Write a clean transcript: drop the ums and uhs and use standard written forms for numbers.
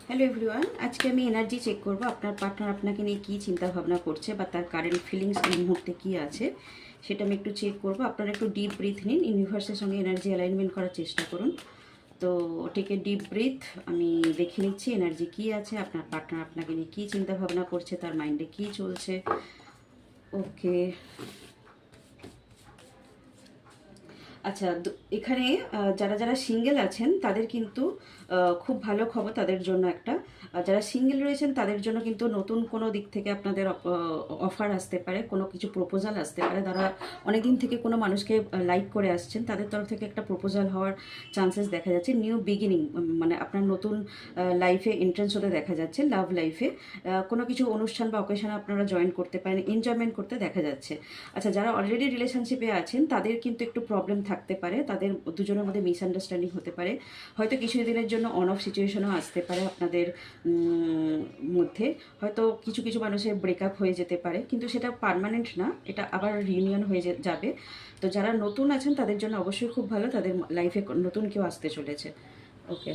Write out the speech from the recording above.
Hello everyone, আজকে আমি energy check করব আপনার পার্টনার আপনাকে নিয়ে কী চিন্তাভাবনা করছে বা তার কারেন্ট ফিলিংস এই মুহূর্তে কী আছে সেটা আমি একটু চেক করব। আপনারা একটু ডিপ ব্রিথ নিন, ইউনিভার্সের সঙ্গে এনার্জি অ্যালাইনমেন্ট করার চেষ্টা করুন। তো টেকে ডিপ ব্রিথ, আমি দেখে নিচ্ছি এনার্জি কী আছে, আপনার পার্টনার আপনাকে নিয়ে কী চিন্তাভাবনা করছে, তার মাইন্ডে কী চলছে। ওকে, আচ্ছা, এখানে যারা যারা সিঙ্গেল আছেন তাদের কিন্তু খুব ভালো খবর তাদের জন্য একটা। যারা সিঙ্গেল রয়েছেন তাদের জন্য কিন্তু নতুন কোনো দিক থেকে আপনাদের অফার আসতে পারে, কোনো কিছু প্রপোজাল আসতে পারে। তারা অনেকদিন থেকে কোনো মানুষকে লাইক করে আসছেন, তাদের তরফ থেকে একটা প্রপোজাল হওয়ার চান্সেস দেখা যাচ্ছে। নিউ বিগিনিং, মানে আপনার নতুন লাইফে এন্ট্রেন্স হতে দেখা যাচ্ছে। লাভ লাইফে কোনো কিছু অনুষ্ঠান বা অকেশনে আপনারা জয়েন করতে পারেন, এনজয়মেন্ট করতে দেখা যাচ্ছে। আচ্ছা, যারা অলরেডি রিলেশনশিপে আছেন তাদের কিন্তু একটু প্রবলেম থাকতে পারে, তাদের দুজনের মধ্যে মিসআন্ডারস্ট্যান্ডিং হতে পারে, হয়তো কিছু দিনের জন্য অন অফ সিচুয়েশনও আসতে পারে আপনাদের মধ্যে। হয়তো কিছু কিছু মানুষের ব্রেকআপ হয়ে যেতে পারে, কিন্তু সেটা পার্মানেন্ট না, এটা আবার রিউনিয়ন হয়ে যাবে। তো যারা নতুন আছেন তাদের জন্য অবশ্যই খুব ভালো, তাদের লাইফে নতুন কেউ আসতে চলেছে। ওকে।